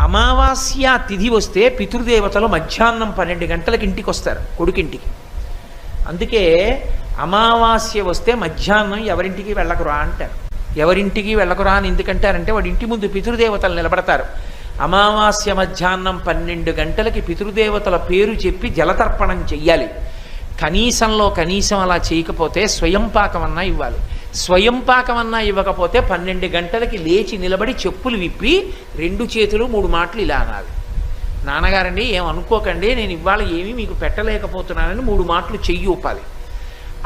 అమావాస్య తిథి వస్తే పితృదేవతలు మధ్యాహ్నం 12 గంటలకు ఇంటికి వస్తారు కొడుకింటికి. అందుకే అమావాస్య వస్తే మధ్యాహ్నం ఎవరింటికి వెళ్ళకురా అంటారు. ఎవరింటికి వెళ్ళకురా అని ఎందుకంటారంటే వాడి ఇంటి ముందు పితృదేవతలు నిలబడతారు. అమావాస్య మధ్యాహ్నం 12 గంటలకి పితృదేవతల పేరు చెప్పి జలతర్పణం చెయ్యాలి. కనీసంలో కనీసం అలా చేయకపోతే స్వయం పాకమన్నా ఇవ్వాలి. స్వయం పాకమన్నా ఇవ్వకపోతే 12 గంటలకి లేచి నిలబడి చెప్పులు విప్పి 2 చేతులు 3 మాటలు ఇలా అనాలి. నాన్నగారండి ఏమనుకోకండి, నేను ఇవాళ ఏమీ మీకు పెట్టలేకపోతున్నానని 3 మాటలు చెయ్యి ఊపాలి.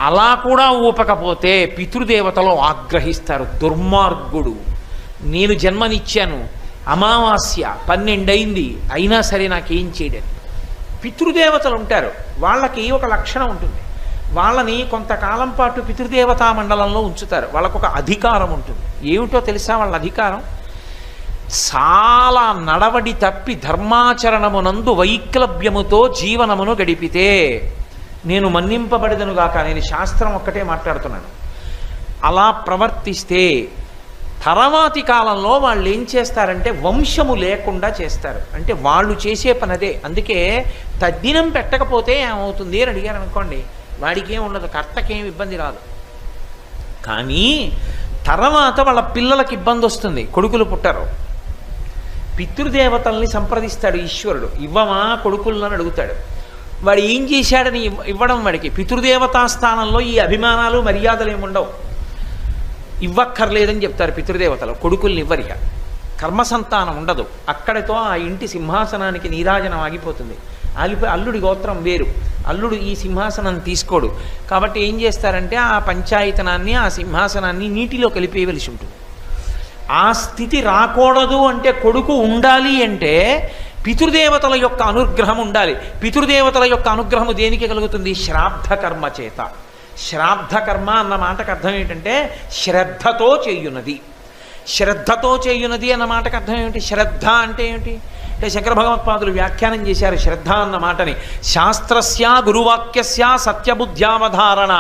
అలా కూడా ఊపకపోతే పితృదేవతలు ఆగ్రహిస్తారు. దుర్మార్గుడు, నేను జన్మనిచ్చాను, అమావాస్య 12 అయింది, అయినా సరే నాకేం చేయడం. పితృదేవతలు ఉంటారు, వాళ్ళకి ఒక లక్షణం ఉంటుంది. వాళ్ళని కొంతకాలం పాటు పితృదేవతా మండలంలో ఉంచుతారు. వాళ్ళకు ఒక అధికారం ఉంటుంది. ఏమిటో తెలుసా వాళ్ళ అధికారం? చాలా నడవడి తప్పి ధర్మాచరణమునందు వైక్లభ్యముతో జీవనమును గడిపితే నేను మన్నింపబడదనుగాక. నేను శాస్త్రం ఒక్కటే మాట్లాడుతున్నాను. అలా ప్రవర్తిస్తే తర్వాతి కాలంలో వాళ్ళు ఏం చేస్తారంటే వంశము లేకుండా చేస్తారు. అంటే వాళ్ళు చేసే పని అదే. అందుకే తద్దినం పెట్టకపోతే ఏమవుతుంది అని అడిగారు అనుకోండి, వాడికి ఏం ఉండదు, కర్తకేం ఇబ్బంది రాదు. కానీ తర్వాత వాళ్ళ పిల్లలకి ఇబ్బంది వస్తుంది. కొడుకులు పుట్టరు. పితృదేవతల్ని సంప్రదిస్తాడు ఈశ్వరుడు, ఇవ్వమా కొడుకులను అడుగుతాడు. వాడు ఏం చేశాడని ఇవ్వడం వాడికి. పితృదేవతా స్థానంలో ఈ అభిమానాలు మర్యాదలు ఏముండవు. ఇవ్వక్కర్లేదని చెప్తారు పితృదేవతలు. కొడుకుల్ని ఇవ్వరిక. కర్మసంతానం ఉండదు. అక్కడితో ఆ ఇంటి సింహాసనానికి నీరాజనం ఆగిపోతుంది. ఆగిపోయి అల్లుడి గోత్రం వేరు. అల్లుడు ఈ సింహాసనం తీసుకోడు. కాబట్టి ఏం చేస్తారంటే ఆ పంచాయతనాన్ని, ఆ సింహాసనాన్ని నీటిలో కలిపేయవలసి ఉంటుంది. ఆ స్థితి రాకూడదు అంటే కొడుకు ఉండాలి అంటే పితృదేవతల యొక్క అనుగ్రహం ఉండాలి. పితృదేవతల యొక్క అనుగ్రహము దేనికి కలుగుతుంది? శ్రాద్ధ కర్మ చేత. శ్రాద్ధ కర్మ అన్న మాటకు అర్థం ఏంటంటే శ్రద్ధతో చేయున్నది. శ్రద్ధతో చేయున్నది అన్న మాటకు అర్థం ఏమిటి? శ్రద్ధ అంటే ఏమిటి అంటే శంకర భగవత్పాదులు వ్యాఖ్యానం చేశారు శ్రద్ధ అన్న మాటని. శాస్త్రస్య గురువాక్యస్య సత్యబుద్ధ్యావధారణ.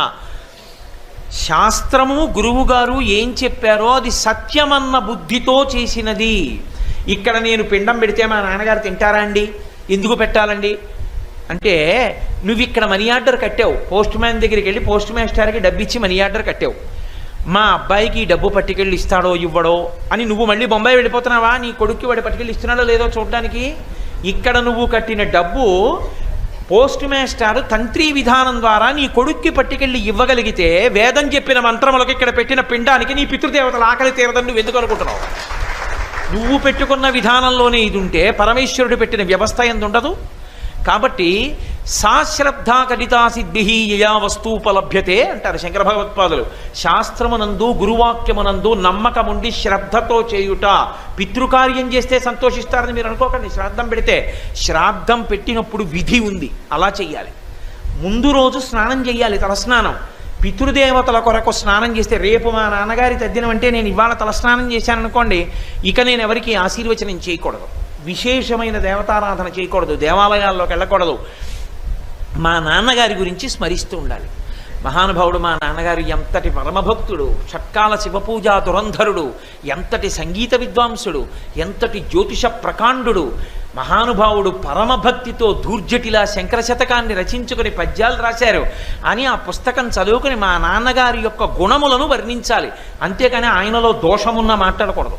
శాస్త్రము గురువుగారు ఏం చెప్పారో అది సత్యమన్న బుద్ధితో చేసినది. ఇక్కడ నేను పిండం పెడితే మా నాన్నగారు తింటారా అండి? ఎందుకు పెట్టాలండి అంటే, నువ్వు ఇక్కడ మనీ ఆర్డర్ కట్టావు, పోస్ట్ మ్యాన్ దగ్గరికి వెళ్ళి పోస్ట్ మాస్టర్కి డబ్బు ఇచ్చి మనీ ఆర్డర్ కట్టావు. మా అబ్బాయికి డబ్బు పట్టుకెళ్ళి ఇస్తాడో ఇవ్వడో అని నువ్వు మళ్ళీ బొంబాయి వెళ్ళిపోతున్నావా? నీ కొడుక్కి వాడు పట్టుకెళ్ళి ఇస్తున్నాడో లేదో చూడడానికి. ఇక్కడ నువ్వు కట్టిన డబ్బు పోస్ట్ మాస్టర్ తంత్రి విధానం ద్వారా నీ కొడుక్కి పట్టుకెళ్ళి ఇవ్వగలిగితే వేదం చెప్పిన మంత్రములకు ఇక్కడ పెట్టిన పిండానికి నీ పితృదేవతల ఆకలి తీరదని నువ్వు ఎందుకు అనుకుంటున్నావు? నువ్వు పెట్టుకున్న విధానంలోనే ఇది ఉంటే పరమేశ్వరుడు పెట్టిన వ్యవస్థ ఎందు ఉండదు. కాబట్టి సాశ్రద్ధా కటితా సిద్ధి యయా వస్తూపలభ్యతే అంటారు శంకర భగవత్పాదులు. శాస్త్రమునందు గురువాక్యమునందు నమ్మకముండి శ్రద్ధతో చేయుట. పితృకార్యం చేస్తే సంతోషిస్తారని మీరు అనుకోకండి. శ్రాద్ధం పెడితే, శ్రాద్ధం పెట్టినప్పుడు విధి ఉంది, అలా చెయ్యాలి. ముందు రోజు స్నానం చెయ్యాలి, తలస్నానం. పితృదేవతల కొరకు స్నానం చేస్తే, రేపు మా నాన్నగారి తద్దినం అంటే నేను ఇవాళ తలస్నానం చేశాను అనుకోండి, ఇక నేను ఎవరికి ఆశీర్వచనం చేయకూడదు, విశేషమైన దేవతారాధన చేయకూడదు, దేవాలయాల్లోకి వెళ్ళకూడదు. మా నాన్నగారి గురించి స్మరిస్తూ ఉండాలి. మహానుభావుడు మా నాన్నగారు ఎంతటి పరమభక్తుడు, షట్కాల శివపూజా దురంధరుడు, ఎంతటి సంగీత విద్వాంసుడు, ఎంతటి జ్యోతిష ప్రకాండుడు. మహానుభావుడు పరమభక్తితో దూర్జటిలా శంకర శతకాన్ని రచించుకుని పద్యాలు రాశారు అని ఆ పుస్తకం చదువుకుని మా నాన్నగారి యొక్క గుణములను వర్ణించాలి. అంతేకాని ఆయనలో దోషమున్న మాట్లాడకూడదు.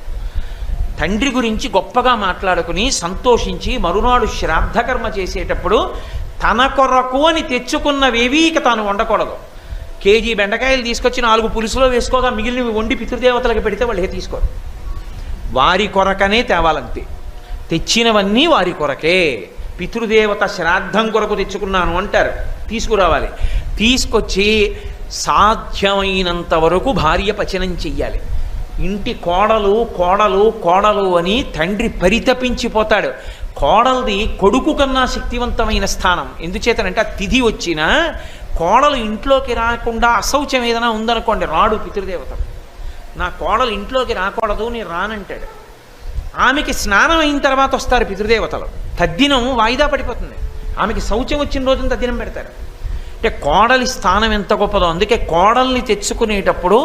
తండ్రి గురించి గొప్పగా మాట్లాడుకుని సంతోషించి మరునాడు శ్రాద్ధకర్మ చేసేటప్పుడు తన కొరకు అని తెచ్చుకున్నవేవీ ఇక తాను వండకూడదు. కేజీ బెండకాయలు తీసుకొచ్చి 4 పులుసులో వేసుకోగా మిగిలినవి వండి పితృదేవతలకు పెడితే వాళ్ళు తీసుకోరు. వారి కొరకనే తేవాలంతే. తెచ్చినవన్నీ వారి కొరకే. పితృదేవత శ్రాద్ధం కొరకు తెచ్చుకున్నాను అంటారు, తీసుకురావాలి. తీసుకొచ్చి సాధ్యమైనంత వరకు భార్య పచనం చెయ్యాలి. ఇంటి కోడలు కోడలు కోడలు అని తండ్రి పరితపించిపోతాడు. కోడలది కొడుకు కన్నా శక్తివంతమైన స్థానం. ఎందుచేతనంటే ఆ తిథి వచ్చినా కోడలు ఇంట్లోకి రాకుండా అశౌచం ఏదైనా ఉందనుకోండి, రాడు పితృదేవత. నా కోడలు ఇంట్లోకి రాకూడదు, నేను రానంటాడు. ఆమెకి స్నానం అయిన తర్వాత వస్తారు పితృదేవతలు. తద్దినం వాయిదా పడిపోతుంది. ఆమెకి శౌచం వచ్చిన రోజున తద్దినం పెడతారు. అంటే అంటే కోడలి స్థానం ఎంత గొప్పదో. అందుకే కోడల్ని తెచ్చుకునేటప్పుడు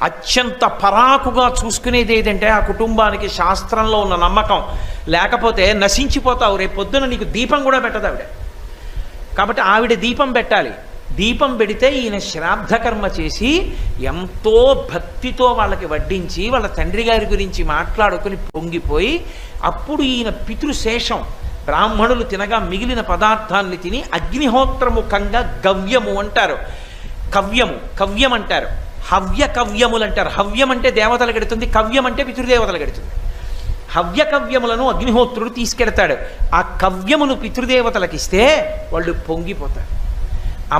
అత్యంత పరాకుగా చూసుకునేది ఏదంటే ఆ కుటుంబానికి శాస్త్రంలో ఉన్న నమ్మకం. లేకపోతే నశించిపోతావు, రేపు పొద్దున నీకు దీపం కూడా పెట్టదు ఆవిడ. కాబట్టి ఆవిడ దీపం పెట్టాలి. దీపం పెడితే ఈయన శ్రాద్ధకర్మ చేసి ఎంతో భక్తితో వాళ్ళకి వడ్డించి వాళ్ళ తండ్రి గారి గురించి మాట్లాడుకుని పొంగిపోయి అప్పుడు ఈయన పితృశేషం బ్రాహ్మణులు తినగా మిగిలిన పదార్థాన్ని తిని అగ్నిహోత్రముఖంగా గవ్యము అంటారు, కవ్యం అంటారు, హవ్య కవ్యములు అంటారు. హవ్యం అంటే దేవతలకు ఎడుతుంది, కవ్యం అంటే పితృదేవతలకు ఎడుతుంది. హవ్య కవ్యములను అగ్నిహోత్రుడు తీసుకెడతాడు. ఆ కవ్యమును పితృదేవతలకు ఇస్తే వాళ్ళు పొంగిపోతారు.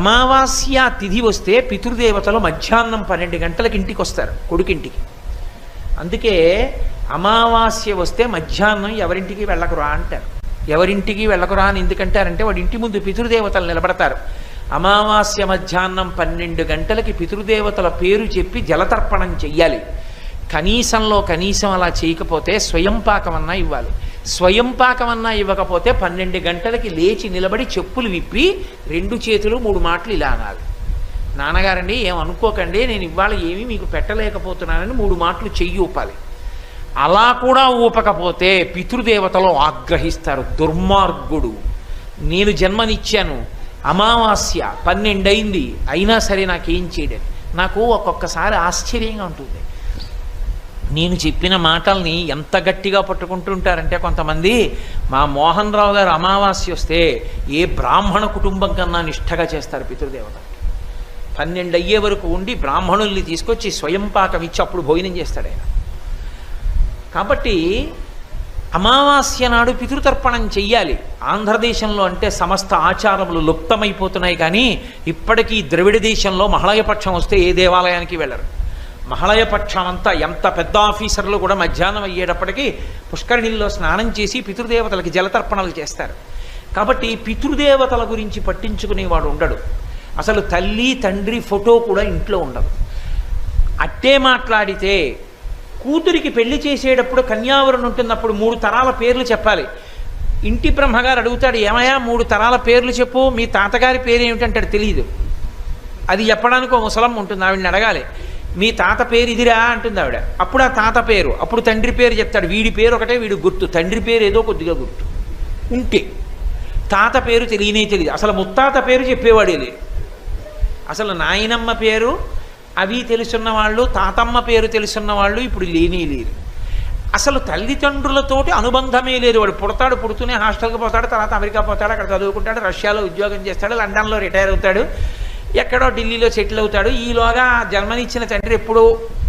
అమావాస్య తిథి వస్తే పితృదేవతలు మధ్యాహ్నం 12 గంటలకు ఇంటికి వస్తారు కొడుకింటికి. అందుకే అమావాస్య వస్తే మధ్యాహ్నం ఎవరింటికి వెళ్ళకురా అంటారు. ఎవరింటికి వెళ్ళకురా అని ఎందుకంటారంటే వాడి ఇంటి ముందు పితృదేవతలు నిలబడతారు. అమావాస్య మధ్యాహ్నం 12 గంటలకి పితృదేవతల పేరు చెప్పి జలతర్పణం చెయ్యాలి. కనీసం అలా చేయకపోతే స్వయం పాకమన్నా ఇవ్వాలి. స్వయం పాకమన్నా ఇవ్వకపోతే 12 గంటలకి లేచి నిలబడి చెప్పులు విప్పి 2 చేతులు 3 మాటలు ఇలా అనాలి. నాన్నగారండి ఏమనుకోకండి, నేను ఇవాళ ఏమీ మీకు పెట్టలేకపోతున్నానని 3 మాటలు చెయ్యి ఊపాలి. అలా కూడా ఊపకపోతే పితృదేవతలు ఆగ్రహిస్తారు. దుర్మార్గుడు, నేను జన్మనిచ్చాను, అమావాస్య 12 అయింది, అయినా సరే నాకేం చేయడం. నాకు ఒక్కొక్కసారి ఆశ్చర్యంగా ఉంటుంది. నేను చెప్పిన మాటల్ని ఎంత గట్టిగా పట్టుకుంటుంటారంటే కొంతమంది, మా మోహన్ రావు గారు అమావాస్య వస్తే ఏ బ్రాహ్మణ కుటుంబం కన్నా నిష్ఠగా చేస్తారు పితృదేవత. 12 అయ్యే వరకు ఉండి బ్రాహ్మణుల్ని తీసుకొచ్చి స్వయం పాకం ఇచ్చి అప్పుడు భోజనం చేస్తాడు ఆయన. కాబట్టి అమావాస్య నాడు పితృతర్పణం చెయ్యాలి. ఆంధ్రదేశంలో అంటే సమస్త ఆచారములు లుప్తమైపోతున్నాయి, కానీ ఇప్పటికీ ద్రవిడ దేశంలో మహళయపక్షం వస్తే ఏ దేవాలయానికి వెళ్ళరు. మహళయపక్షం అంతా ఎంత పెద్ద ఆఫీసర్లు కూడా మధ్యాహ్నం అయ్యేటప్పటికీ పుష్కరిణిల్లో స్నానం చేసి పితృదేవతలకి జలతర్పణలు చేస్తారు. కాబట్టి పితృదేవతల గురించి పట్టించుకునేవాడు ఉండడు. అసలు తల్లి తండ్రి ఫోటో కూడా ఇంట్లో ఉండదు. అట్టే మాట్లాడితే కూతురికి పెళ్లి చేసేటప్పుడు కన్యావరణ ఉంటున్నప్పుడు 3 తరాల పేర్లు చెప్పాలి. ఇంటి బ్రహ్మగారు అడుగుతాడు, ఏమయ్యా 3 తరాల పేర్లు చెప్పు, మీ తాతగారి పేరు ఏమిటంటాడు, తెలియదు. అది చెప్పడానికి ఒక ముసలమ్మ ఉంటుంది, ఆవిడని అడగాలి. మీ తాత పేరు ఇదిరా అంటుంది ఆవిడ. అప్పుడు ఆ తాత పేరు, అప్పుడు తండ్రి పేరు చెప్తాడు. వీడి పేరు ఒకటే వీడు గుర్తు, తండ్రి పేరు ఏదో కొద్దిగా గుర్తు ఉంటే తాత పేరు తెలియదు. అసలు ముత్తాత పేరు చెప్పేవాడే లేదు. అసలు నాయనమ్మ పేరు అవి తెలుసున్న వాళ్ళు, తాతమ్మ పేరు తెలుసున్న వాళ్ళు ఇప్పుడు లేరు. అసలు తల్లిదండ్రులతోటి అనుబంధమే లేదు. వాడు పుడుతూనే హాస్టల్కి పోతాడు, తర్వాత అమెరికా పోతాడు, అక్కడ చదువుకుంటాడు, రష్యాలో ఉద్యోగం చేస్తాడు, లండన్లో రిటైర్ అవుతాడు, ఎక్కడో ఢిల్లీలో సెటిల్ అవుతాడు. ఈలోగా జన్మనిచ్చిన తండ్రి ఎప్పుడూ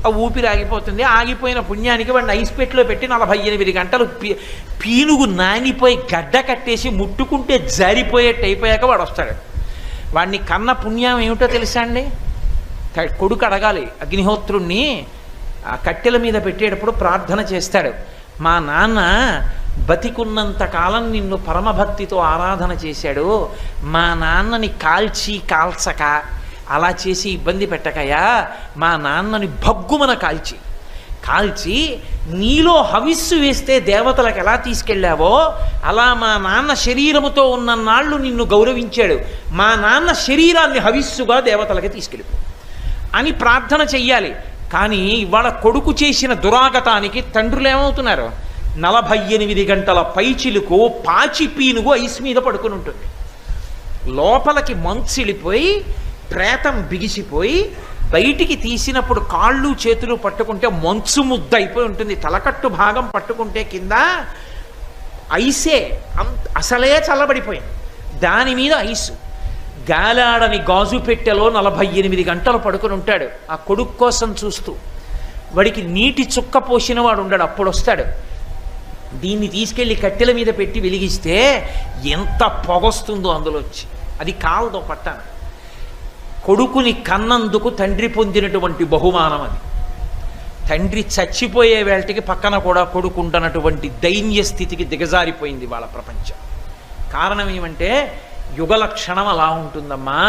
ఆ ఊపిరి ఆగిపోతుంది. ఆగిపోయిన పుణ్యానికి వాడిని ఐస్ పెట్టులో పెట్టి 48 గంటలు పీనుగు నానిపోయి గడ్డ కట్టేసి ముట్టుకుంటే జారిపోయేట్టు అయిపోయాక వాడు వస్తాడు. వాడిని కన్న పుణ్యం ఏమిటో తెలుసా అండి? కొడుకు అడగాలి అగ్నిహోత్రుణ్ణి, ఆ కట్టెల మీద పెట్టేటప్పుడు ప్రార్థన చేస్తాడు, మా నాన్న బతికున్నంత కాలం నిన్ను పరమభక్తితో ఆరాధన చేశాడు, మా నాన్నని కాల్చక అలా చేసి ఇబ్బంది పెట్టకయా, మా నాన్నని భగ్గుమన కాల్చి నీలో హవిస్సు వేస్తే దేవతలకు ఎలా తీసుకెళ్ళావో అలా మా నాన్న శరీరముతో ఉన్న నాళ్ళు నిన్ను గౌరవించాడు, మా నాన్న శరీరాన్ని హవిస్సుగా దేవతలకి తీసుకెళ్ళిపో అని ప్రార్థన చెయ్యాలి. కానీ ఇవాళ కొడుకు చేసిన దురాగతానికి తండ్రులు ఏమవుతున్నారు? 48 గంటల పైచిలుకు పాచి పీనుగు ఐస్ మీద పడుకుని ఉంటుంది. లోపలికి మంచిలిపోయి ప్రేతం బిగిసిపోయి బయటికి తీసినప్పుడు కాళ్ళు చేతులు పట్టుకుంటే మంచు ముద్ద అయిపోయి ఉంటుంది. తలకట్టు భాగం పట్టుకుంటే కింద ఐసే, అసలే చల్లబడిపోయింది, దాని మీద ఐసు. గాలాడని గాజు పెట్టెలో 48 గంటలు పడుకుని ఉంటాడు ఆ కొడుకు కోసం చూస్తూ. వాడికి నీటి చుక్క పోసిన వాడు ఉండడు, అప్పుడు వస్తాడు. దీన్ని తీసుకెళ్ళి కట్టెల మీద పెట్టి వెలిగిస్తే ఎంత పొగొస్తుందో అందులోంచి. అది కాలదో పట్టాన. కొడుకుని కన్నందుకు తండ్రి పొందినటువంటి బహుమానం అది. తండ్రి చచ్చిపోయే వేళటికి పక్కన కూడా కొడుకు ఉండనటువంటి దైన్య స్థితికి దిగజారిపోయింది వాళ్ళ ప్రపంచం. కారణం ఏమంటే యుగలక్షణం అలా ఉంటుందమ్మా.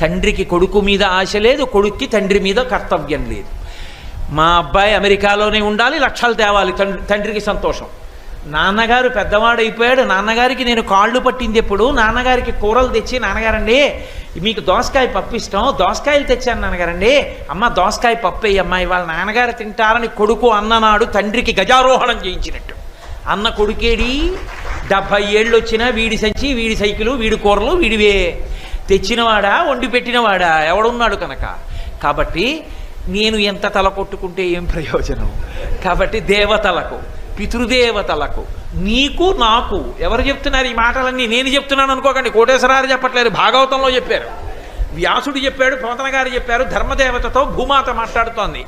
తండ్రికి కొడుకు మీద ఆశ లేదు, కొడుక్కి తండ్రి మీద కర్తవ్యం లేదు. మా అబ్బాయి అమెరికాలోనే ఉండాలి, లక్షలు తేవాలి, తండ్రికి సంతోషం. నాన్నగారు పెద్దవాడైపోయాడు, నాన్నగారికి నేను కాళ్ళు పట్టింది ఎప్పుడు, నాన్నగారికి కూరలు తెచ్చి, నాన్నగారండి మీకు దోసకాయ పప్పు ఇష్టం, దోసకాయలు తెచ్చాను నాన్నగారండి. అమ్మ దోసకాయ పప్పు అయ్యమ్మ, ఇవాళ నాన్నగారు తింటారని కొడుకు అన్ననాడు తండ్రికి గజారోహణం చేయించినట్టు. అన్న కొడుకేడి 70 ఏళ్ళు వచ్చినా వీడి సంచి, వీడి సైకిలు, వీడి కూరలు వీడివే. తెచ్చినవాడా వండి పెట్టినవాడా ఎవడున్నాడు కనుక. కాబట్టి నేను ఎంత తల కొట్టుకుంటే ఏం ప్రయోజనం. కాబట్టి దేవతలకు, పితృదేవతలకు, నీకు నాకు ఎవరు చెప్తున్నారు ఈ మాటలన్నీ? నేను చెప్తున్నాను అనుకోకండి, కోటేశ్వరారు చెప్పట్లేదు, భాగవతంలో చెప్పారు, వ్యాసుడు చెప్పాడు, పోతన గారు చెప్పారు. ధర్మదేవతతో భూమాత మాట్లాడుతోంది.